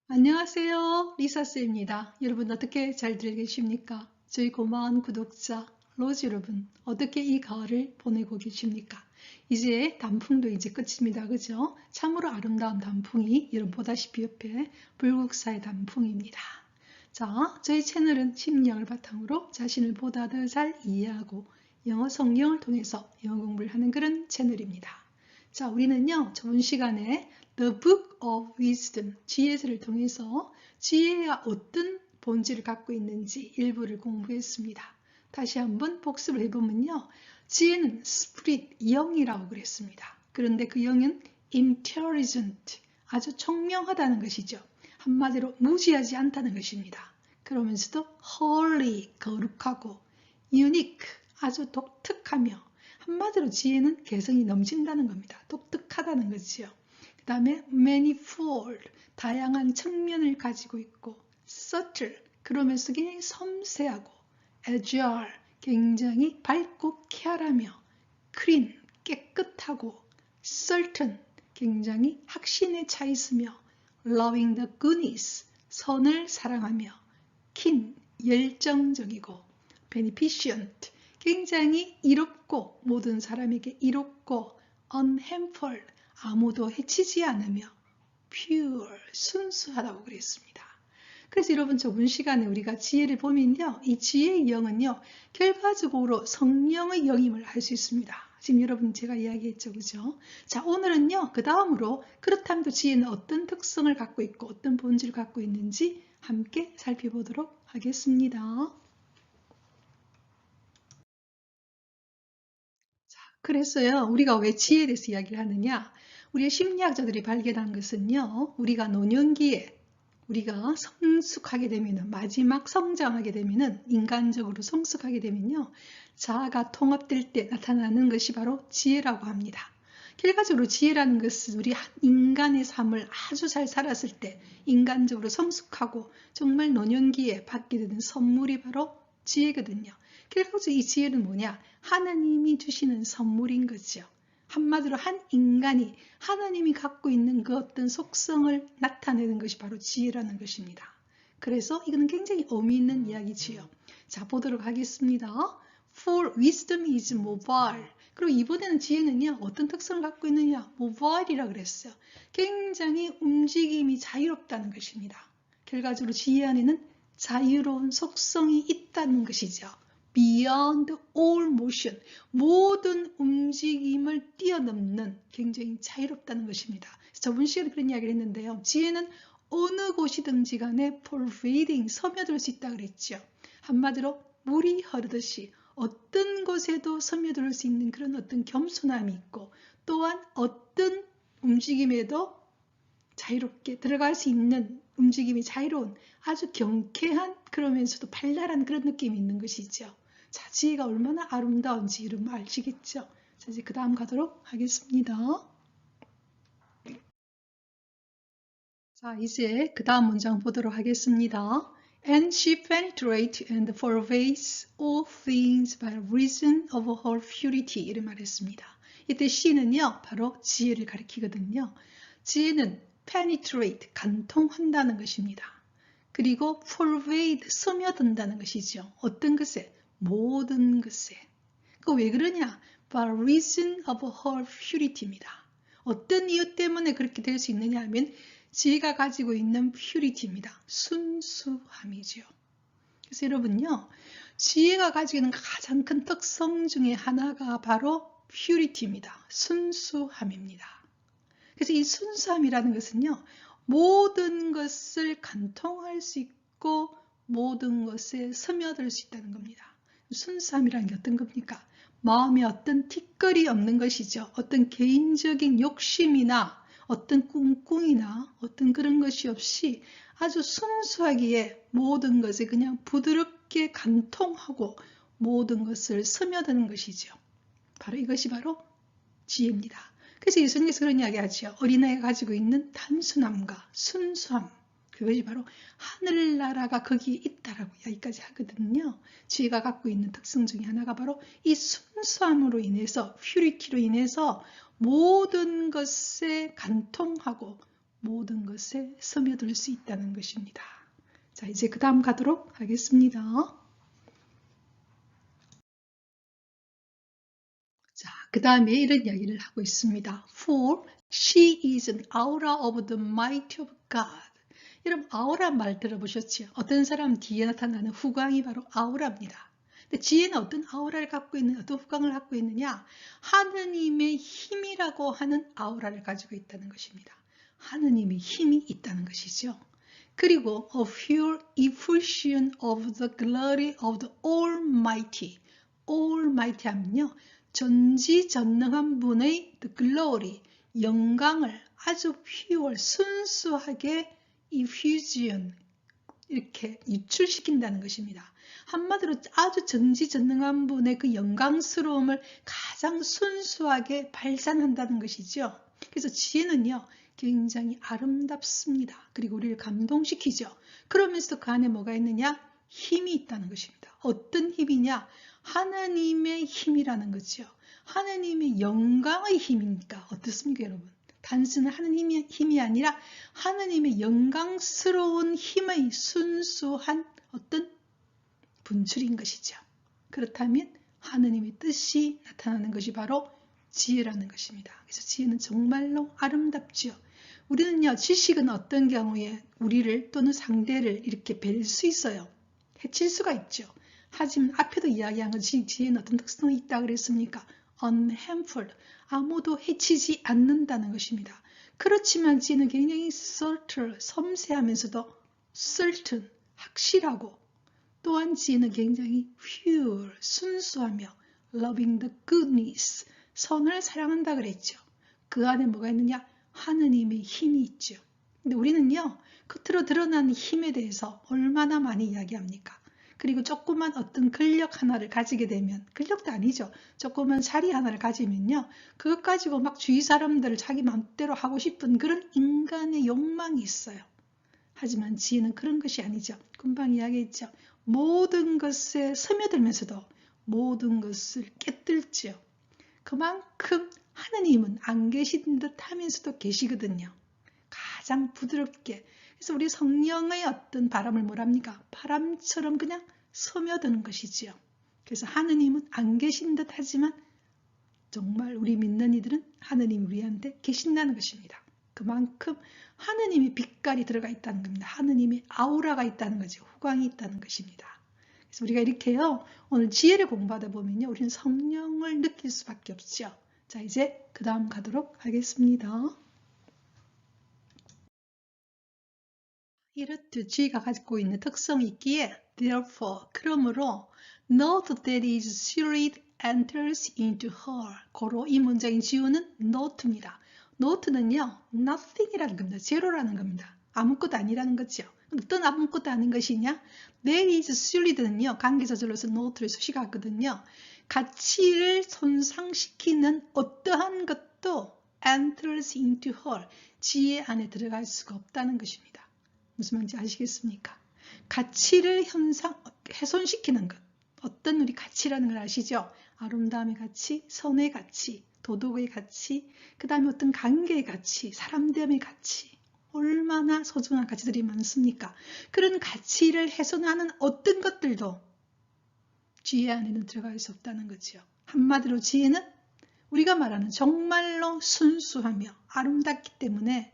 안녕하세요. 리사스입니다. 여러분 어떻게 잘들 계십니까? 저희 고마운 구독자 로즈 여러분 어떻게 이 가을을 보내고 계십니까? 이제 단풍도 이제 끝입니다. 그죠? 참으로 아름다운 단풍이 여러분 보다시피 옆에 불국사의 단풍입니다. 자, 저희 채널은 심리학을 바탕으로 자신을 보다 더 잘 이해하고 영어 성경을 통해서 영어 공부를 하는 그런 채널입니다. 자, 우리는요, 저번 시간에 The Book of Wisdom, 지혜서를 통해서 지혜가 어떤 본질을 갖고 있는지 일부를 공부했습니다. 다시 한번 복습을 해보면요. 지혜는 spirit, 영이라고 그랬습니다. 그런데 그 영은 intelligent, 아주 총명하다는 것이죠. 한마디로 무지하지 않다는 것입니다. 그러면서도 holy, 거룩하고 unique, 아주 독특하며 한마디로 지혜는 개성이 넘친다는 겁니다. 독특하다는 거지요. 그 다음에 manifold, 다양한 측면을 가지고 있고 subtle, 그러면서 굉장히 섬세하고 agile, 굉장히 밝고 쾌활하며 clean, 깨끗하고 certain, 굉장히 확신에 차 있으며 loving the goodness, 선을 사랑하며 keen, 열정적이고 beneficent, 굉장히 이롭고 모든 사람에게 이롭고 unhampered, 아무도 해치지 않으며 pure, 순수하다고 그랬습니다. 그래서 여러분 저번 시간에 우리가 지혜를 보면요. 이 지혜의 영은요. 결과적으로 성령의 영임을 알 수 있습니다. 지금 여러분 제가 이야기했죠. 그죠? 자, 오늘은요. 그 다음으로 그렇다면 또 지혜는 어떤 특성을 갖고 있고 어떤 본질을 갖고 있는지 함께 살펴보도록 하겠습니다. 그래서요, 우리가 왜 지혜에 대해서 이야기를 하느냐? 우리 심리학자들이 발견한 것은요, 우리가 노년기에 우리가 성숙하게 되면은, 마지막 성장하게 되면은, 인간적으로 성숙하게 되면요, 자아가 통합될 때 나타나는 것이 바로 지혜라고 합니다. 결과적으로 지혜라는 것은 우리 인간의 삶을 아주 잘 살았을 때, 인간적으로 성숙하고 정말 노년기에 받게 되는 선물이 바로 지혜거든요. 결국적으로 이 지혜는 뭐냐? 하나님이 주시는 선물인 거죠. 한마디로 한 인간이 하나님이 갖고 있는 그 어떤 속성을 나타내는 것이 바로 지혜라는 것입니다. 그래서 이거는 굉장히 의미 있는 이야기지요. 자, 보도록 하겠습니다. For wisdom is mobile. 그리고 이번에는 지혜는요, 어떤 특성을 갖고 있느냐? mobile이라고 그랬어요. 굉장히 움직임이 자유롭다는 것입니다. 결과적으로 지혜 안에는 자유로운 속성이 있다는 것이죠. Beyond all motion, 모든 움직임을 뛰어넘는 굉장히 자유롭다는 것입니다. 저번 시간에 그런 이야기를 했는데요. 지혜는 어느 곳이든지 간에 pervading, 스며들 수 있다고 그랬죠. 한마디로 물이 흐르듯이 어떤 곳에도 스며들 수 있는 그런 어떤 겸손함이 있고 또한 어떤 움직임에도 자유롭게 들어갈 수 있는 움직임이 자유로운 아주 경쾌한 그러면서도 발랄한 그런 느낌이 있는 것이죠. 자, 지혜가 얼마나 아름다운지 여러분 아시겠죠? 자, 이제 그 다음 가도록 하겠습니다. 자, 이제 그 다음 문장 보도록 하겠습니다. And she penetrates and pervades all things by reason of her purity. 이렇게 말했습니다. 이때 she는요, 바로 지혜를 가리키거든요. 지혜는 penetrate, 간통한다는 것입니다. 그리고 pervade, 스며든다는 것이죠. 어떤 것에? 모든 것에. 그 왜 그러냐? By reason of her purity입니다. 어떤 이유 때문에 그렇게 될 수 있느냐 하면 지혜가 가지고 있는 purity입니다. 순수함이죠. 그래서 여러분요, 지혜가 가지고 있는 가장 큰 특성 중에 하나가 바로 purity입니다. 순수함입니다. 그래서 이 순수함이라는 것은요, 모든 것을 간통할 수 있고 모든 것에 스며들 수 있다는 겁니다. 순수함이라는 게 어떤 겁니까? 마음에 어떤 티끌이 없는 것이죠. 어떤 개인적인 욕심이나 어떤 꿍꿍이나 어떤 그런 것이 없이 아주 순수하기에 모든 것에 그냥 부드럽게 간통하고 모든 것을 스며드는 것이죠. 바로 이것이 바로 지혜입니다. 그래서 예수님께서 그런 이야기 하죠. 어린아이가 가지고 있는 단순함과 순수함, 그것이 바로 하늘나라가 거기에 있다라고 이야기까지 하거든요. 지혜가 갖고 있는 특성 중에 하나가 바로 이 순수함으로 인해서, 퓨리티로 인해서 모든 것에 간통하고 모든 것에 스며들 수 있다는 것입니다. 자, 이제 그 다음 가도록 하겠습니다. 자, 그 다음에 이런 이야기를 하고 있습니다. For she is an aura of the might of God. 여러분, 아우라 말 들어보셨죠? 어떤 사람 뒤에 나타나는 후광이 바로 아우라입니다. 근데 지혜는 어떤 아우라를 갖고 있는, 어떤 후광을 갖고 있느냐? 하느님의 힘이라고 하는 아우라를 가지고 있다는 것입니다. 하느님의 힘이 있다는 것이죠. 그리고 a pure effusion of the glory of the Almighty. Almighty 하면요, 전지전능한 분의 the glory, 영광을 아주 pure, 순수하게 effusion, 이렇게 유출시킨다는 것입니다. 한마디로 아주 전지전능한 분의 그 영광스러움을 가장 순수하게 발산한다는 것이죠. 그래서 지혜는요, 굉장히 아름답습니다. 그리고 우리를 감동시키죠. 그러면서도 그 안에 뭐가 있느냐? 힘이 있다는 것입니다. 어떤 힘이냐? 하나님의 힘이라는 거죠. 하나님의 영광의 힘이니까 어떻습니까, 여러분? 단순한 하나님의 힘이 아니라 하나님의 영광스러운 힘의 순수한 어떤 분출인 것이죠. 그렇다면 하나님의 뜻이 나타나는 것이 바로 지혜라는 것입니다. 그래서 지혜는 정말로 아름답죠. 우리는요, 지식은 어떤 경우에 우리를 또는 상대를 이렇게 뵐 수 있어요. 해칠 수가 있죠. 하지만 앞에도 이야기한 것이 지혜는 어떤 특성이 있다 그랬습니까? unharmful, 아무도 해치지 않는다는 것입니다. 그렇지만 지혜는 굉장히 subtle, 섬세하면서도 certain, 확실하고, 또한 지혜는 굉장히 pure, 순수하며 loving the goodness, 선을 사랑한다 그랬죠. 그 안에 뭐가 있느냐? 하느님의 힘이 있죠. 근데 우리는요, 겉으로 드러나는 힘에 대해서 얼마나 많이 이야기합니까? 그리고 조그만 어떤 근력 하나를 가지게 되면, 근력도 아니죠. 조그만 자리 하나를 가지면요, 그것 가지고 막 주위 사람들을 자기 마음대로 하고 싶은 그런 인간의 욕망이 있어요. 하지만 지혜는 그런 것이 아니죠. 금방 이야기했죠. 모든 것에 스며들면서도 모든 것을 깨뜨리죠. 그만큼 하느님은 안 계신 듯 하면서도 계시거든요. 가장 부드럽게. 그래서 우리 성령의 어떤 바람을 뭐랍니까? 바람처럼 그냥 스며드는 것이지요. 그래서 하느님은 안 계신 듯 하지만 정말 우리 믿는 이들은 하느님이 우리한테 계신다는 것입니다. 그만큼 하느님의 빛깔이 들어가 있다는 겁니다. 하느님의 아우라가 있다는 거죠. 후광이 있다는 것입니다. 그래서 우리가 이렇게요, 오늘 지혜를 공부하다 보면요, 우리는 성령을 느낄 수밖에 없죠. 자, 이제 그 다음 가도록 하겠습니다. 이렇듯 지혜가 가지고 있는 특성이 있기에 therefore, 그러므로 note that is spirit enters into her. 고로 이 문장의 지우는 note입니다. note는요, nothing이라는 겁니다. 제로라는 겁니다. 아무것도 아니라는 거죠. 어떤 아무것도 아닌 것이냐? there is spirit는요, 관계사절로서 note를 수식하거든요. 가치를 손상시키는 어떠한 것도 enters into her. 지혜 안에 들어갈 수가 없다는 것입니다. 무슨 말인지 아시겠습니까? 가치를 훼손시키는 것. 어떤 우리 가치라는 걸 아시죠? 아름다움의 가치, 선의 가치, 도덕의 가치, 그 다음에 어떤 관계의 가치, 사람 대함의 가치. 얼마나 소중한 가치들이 많습니까? 그런 가치를 훼손하는 어떤 것들도 지혜 안에는 들어갈 수 없다는 거죠. 한마디로 지혜는 우리가 말하는 정말로 순수하며 아름답기 때문에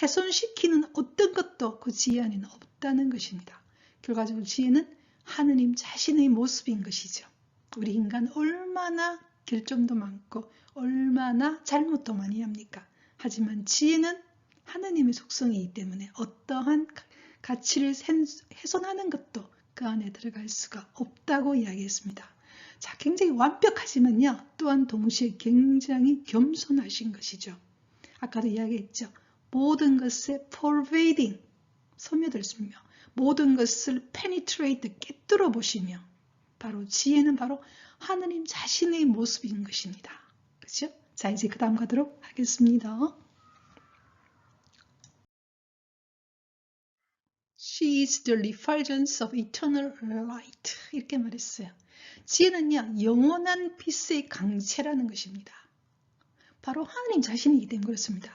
훼손시키는 어떤 것도 그 지혜 안에는 없다는 것입니다. 결과적으로 지혜는 하느님 자신의 모습인 것이죠. 우리 인간 얼마나 결점도 많고 얼마나 잘못도 많이 합니까? 하지만 지혜는 하느님의 속성이기 때문에 어떠한 가치를 훼손하는 것도 그 안에 들어갈 수가 없다고 이야기했습니다. 자, 굉장히 완벽하지만요, 또한 동시에 굉장히 겸손하신 것이죠. 아까도 이야기했죠. 모든 것에 pervading, 스며들으며 모든 것을 penetrate, 깨뚫어 보시며 바로 지혜는 바로 하느님 자신의 모습인 것입니다. 그렇죠? 자, 이제 그 다음 가도록 하겠습니다. She is the refulgence of eternal light. 이렇게 말했어요. 지혜는요, 영원한 빛의 강체라는 것입니다. 바로 하느님 자신이기 때문에 그렇습니다.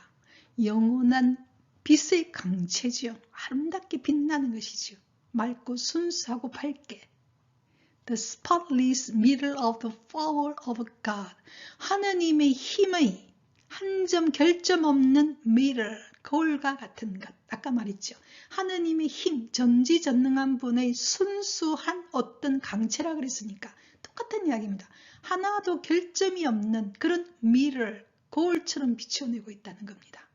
영원한 빛의 강체지요. 아름답게 빛나는 것이죠. 맑고 순수하고 밝게. The spotless middle of the power of God. 하느님의 힘의 한 점 결점 없는 mirror, 거울과 같은 것. 아까 말했죠. 하느님의 힘, 전지전능한 분의 순수한 어떤 강체라 그랬으니까 똑같은 이야기입니다. 하나도 결점이 없는 그런 mirror, 거울처럼 비춰내고 있다는 겁니다.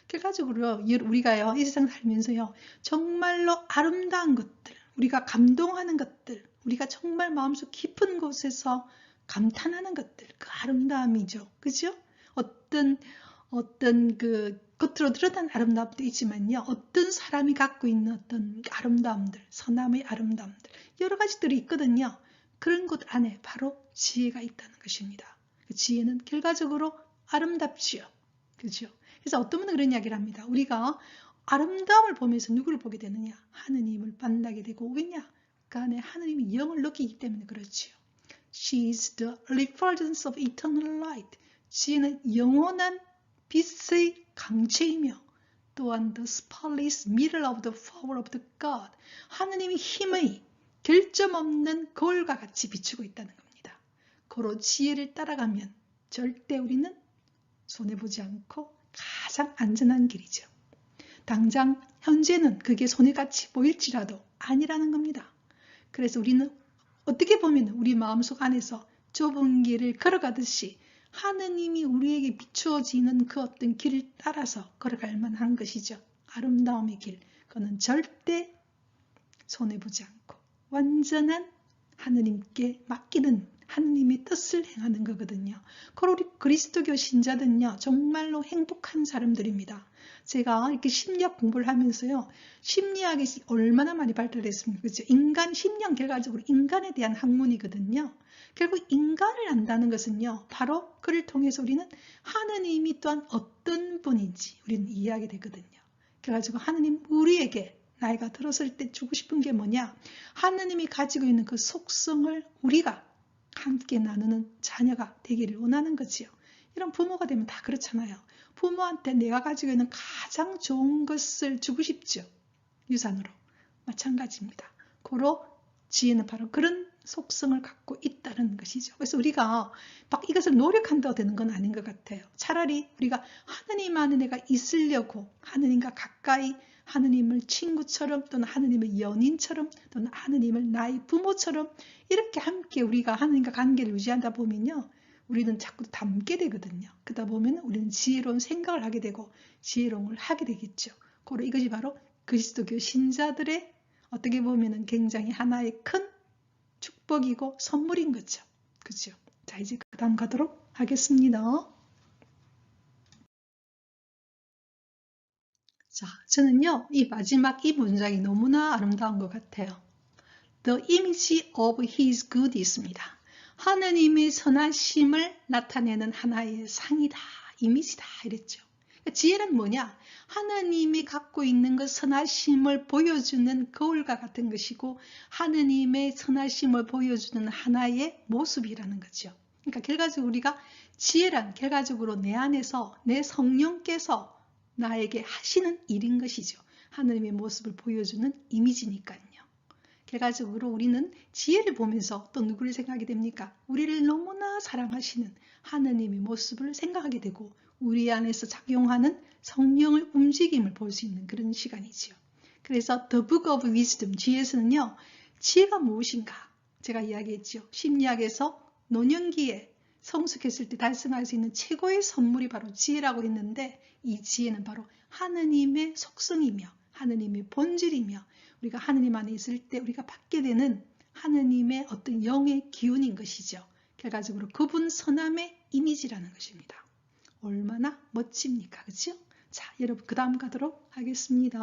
결과적으로 우리가요, 이 세상 살면서요, 정말로 아름다운 것들, 우리가 감동하는 것들, 우리가 정말 마음속 깊은 곳에서 감탄하는 것들, 그 아름다움이죠. 그죠? 어떤 그 겉으로 드러난 아름다움도 있지만요, 어떤 사람이 갖고 있는 어떤 아름다움들, 선함의 아름다움들, 여러 가지들이 있거든요. 그런 것 안에 바로 지혜가 있다는 것입니다. 그 지혜는 결과적으로 아름답지요. 그죠? 그래서 어떤 분은 그런 이야기를 합니다. 우리가 아름다움을 보면서 누구를 보게 되느냐? 하느님을 만나게 되고, 왜냐? 그 안에 하느님의 영을 느끼기 때문에 그렇지요. She is the refulgence of eternal light. 지혜는 영원한 빛의 강체이며 또한 the spotless mirror of the power of the God. 하느님의 힘의 결점 없는 거울과 같이 비추고 있다는 겁니다. 고로 지혜를 따라가면 절대 우리는 손해보지 않고 가장 안전한 길이죠. 당장 현재는 그게 손해같이 보일지라도 아니라는 겁니다. 그래서 우리는 어떻게 보면 우리 마음속 안에서 좁은 길을 걸어가듯이 하느님이 우리에게 비추어지는 그 어떤 길을 따라서 걸어갈 만한 것이죠. 아름다움의 길. 그거는 절대 손해보지 않고 완전한 하느님께 맡기는 하느님의 뜻을 행하는 거거든요. 그리고 우리 그리스도교 신자들은요, 정말로 행복한 사람들입니다. 제가 이렇게 심리학 공부를 하면서요, 심리학이 얼마나 많이 발달했습니까? 그렇죠? 인간 심리학 결과적으로 인간에 대한 학문이거든요. 결국 인간을 안다는 것은요, 바로 그를 통해서 우리는 하느님이 또한 어떤 분인지 우리는 이해하게 되거든요. 그래가지고 하느님 우리에게 나이가 들었을 때 주고 싶은 게 뭐냐? 하느님이 가지고 있는 그 속성을 우리가 함께 나누는 자녀가 되기를 원하는 거지요. 이런 부모가 되면 다 그렇잖아요. 부모한테 내가 가지고 있는 가장 좋은 것을 주고 싶죠. 유산으로. 마찬가지입니다. 고로 지혜는 바로 그런 속성을 갖고 있다는 것이죠. 그래서 우리가 막 이것을 노력한다고 되는 건 아닌 것 같아요. 차라리 우리가 하느님 안에 내가 있으려고 하느님과 가까이 하느님을 친구처럼 또는 하느님의 연인처럼 또는 하느님을 나의 부모처럼 이렇게 함께 우리가 하느님과 관계를 유지하다 보면요, 우리는 자꾸 닮게 되거든요. 그러다 보면 우리는 지혜로운 생각을 하게 되고 지혜로운 걸 하게 되겠죠. 그리고 이것이 바로 그리스도교 신자들의 어떻게 보면 굉장히 하나의 큰 축복이고 선물인 거죠. 그렇죠? 자, 이제 그 다음 가도록 하겠습니다. 자, 저는요, 이 마지막 이 문장이 너무나 아름다운 것 같아요. The image of his goodness입니다. 하느님의 선하심을 나타내는 하나의 상이다, 이미지다 이랬죠. 지혜는 뭐냐? 하느님이 갖고 있는 그 선하심을 보여주는 거울과 같은 것이고 하느님의 선하심을 보여주는 하나의 모습이라는 거죠. 그러니까 결과적으로 우리가 지혜란 결과적으로 내 안에서 내 성령께서 나에게 하시는 일인 것이죠. 하느님의 모습을 보여주는 이미지니까요. 결과적으로 우리는 지혜를 보면서 또 누구를 생각하게 됩니까? 우리를 너무나 사랑하시는 하느님의 모습을 생각하게 되고 우리 안에서 작용하는 성령의 움직임을 볼 수 있는 그런 시간이지요. 그래서 The Book of Wisdom, 지혜에서는요, 지혜가 무엇인가? 제가 이야기했죠. 심리학에서 노년기에 성숙했을 때 달성할 수 있는 최고의 선물이 바로 지혜라고 했는데 이 지혜는 바로 하느님의 속성이며 하느님의 본질이며 우리가 하느님 안에 있을 때 우리가 받게 되는 하느님의 어떤 영의 기운인 것이죠. 결과적으로 그분 선함의 이미지라는 것입니다. 얼마나 멋집니까? 그렇죠? 자, 여러분 그 다음 가도록 하겠습니다.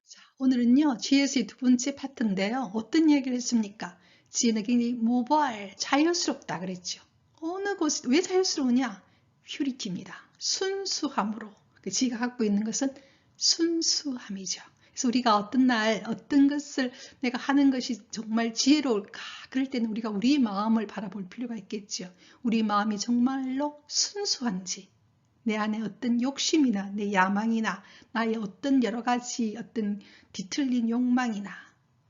자, 오늘은요, GS의 두 번째 파트인데요. 어떤 얘기를 했습니까? 지혜는 굉장히 모발, 자연스럽다 그랬죠. 어느 곳이 왜 자연스러우냐? 퓨리티입니다. 순수함으로. 지혜가 갖고 있는 것은 순수함이죠. 그래서 우리가 어떤 날 어떤 것을 내가 하는 것이 정말 지혜로울까? 그럴 때는 우리가 우리 마음을 바라볼 필요가 있겠죠. 우리 마음이 정말로 순수한지, 내 안에 어떤 욕심이나 내 야망이나 나의 어떤 여러 가지 어떤 뒤틀린 욕망이나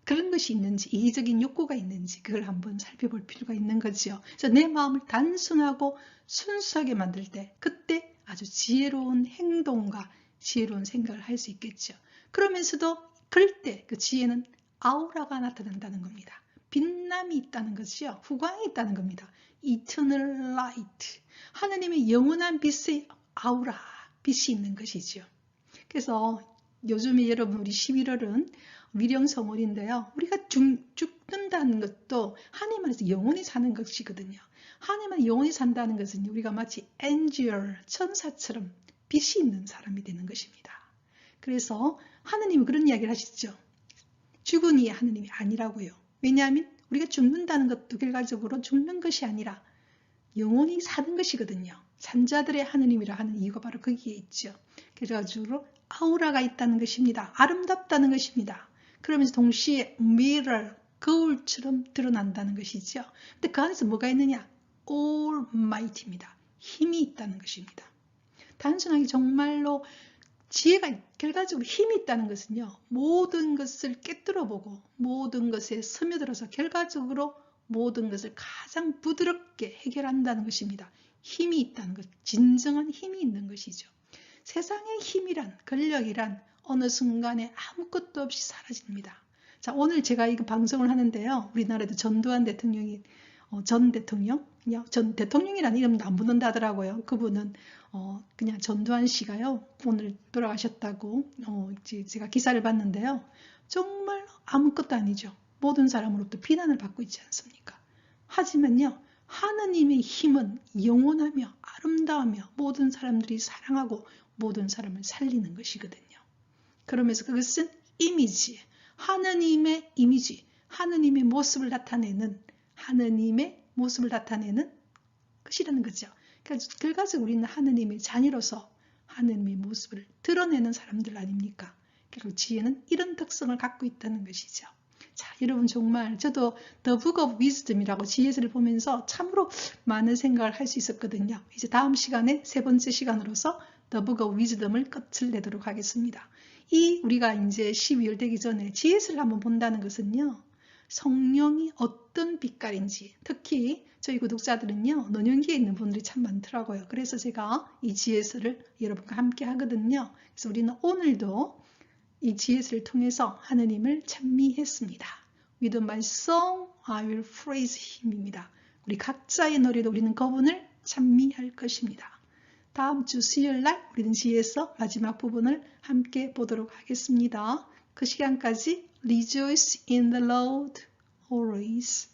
그런 것이 있는지, 이기적인 욕구가 있는지 그걸 한번 살펴볼 필요가 있는 거죠. 그래서 내 마음을 단순하고 순수하게 만들 때 그때 아주 지혜로운 행동과 지혜로운 생각을 할 수 있겠죠. 그러면서도 그럴 때 그 지혜는 아우라가 나타난다는 겁니다. 빛남이 있다는 것이요. 후광이 있다는 겁니다. Eternal light. 하느님의 영원한 빛의 아우라, 빛이 있는 것이죠. 그래서 요즘에 여러분 우리 11월은 위령성월인데요. 우리가 죽는다는 것도 하나님 안에서 영원히 사는 것이거든요. 하나님 안에 영원히 산다는 것은 우리가 마치 엔젤, 천사처럼 빛이 있는 사람이 되는 것입니다. 그래서 하느님이 그런 이야기를 하시죠. 죽은 이의 하느님이 아니라고요. 왜냐하면 우리가 죽는다는 것도 결과적으로 죽는 것이 아니라 영원히 사는 것이거든요. 산자들의 하느님이라 하는 이유가 바로 거기에 있죠. 그래가지고 아우라가 있다는 것입니다. 아름답다는 것입니다. 그러면서 동시에 mirror, 거울처럼 드러난다는 것이죠. 근데 그 안에서 뭐가 있느냐? Almighty입니다. 힘이 있다는 것입니다. 단순하게 정말로 지혜가 결과적으로 힘이 있다는 것은요. 모든 것을 꿰뚫어보고 모든 것에 스며들어서 결과적으로 모든 것을 가장 부드럽게 해결한다는 것입니다. 힘이 있다는 것, 진정한 힘이 있는 것이죠. 세상의 힘이란, 권력이란 어느 순간에 아무것도 없이 사라집니다. 자, 오늘 제가 이거 방송을 하는데요. 우리나라에도 전두환 대통령이 전 대통령이라는 이름도 안 붙는다 하더라고요. 그분은 그냥 전두환 씨가요. 오늘 돌아가셨다고 제가 기사를 봤는데요. 정말 아무것도 아니죠. 모든 사람으로부터 비난을 받고 있지 않습니까? 하지만요. 하느님의 힘은 영원하며 아름다우며 모든 사람들이 사랑하고 모든 사람을 살리는 것이거든요. 그러면서 그것은 이미지, 하느님의 이미지, 하느님의 모습을 나타내는 것이라는 거죠. 그래서 결과적으로 우리는 하느님의 자녀로서 하느님의 모습을 드러내는 사람들 아닙니까? 그리고 지혜는 이런 특성을 갖고 있다는 것이죠. 자, 여러분 정말 저도 The Book of Wisdom이라고 지혜서를 보면서 참으로 많은 생각을 할 수 있었거든요. 이제 다음 시간에 세 번째 시간으로서 The Book of Wisdom을 끝을 내도록 하겠습니다. 우리가 이제 12월 되기 전에 지혜서를 한번 본다는 것은요. 성령이 어떤 빛깔인지, 특히 저희 구독자들은요. 노년기에 있는 분들이 참 많더라고요. 그래서 제가 이 지혜서를 여러분과 함께 하거든요. 그래서 우리는 오늘도 이 지혜서를 통해서 하느님을 찬미했습니다. With my song I will praise him입니다. 우리 각자의 노래로 우리는 그분을 찬미할 것입니다. 다음 주 수요일 날 우리는 지혜서 마지막 부분을 함께 보도록 하겠습니다. 그 시간까지 Rejoice in the Lord always.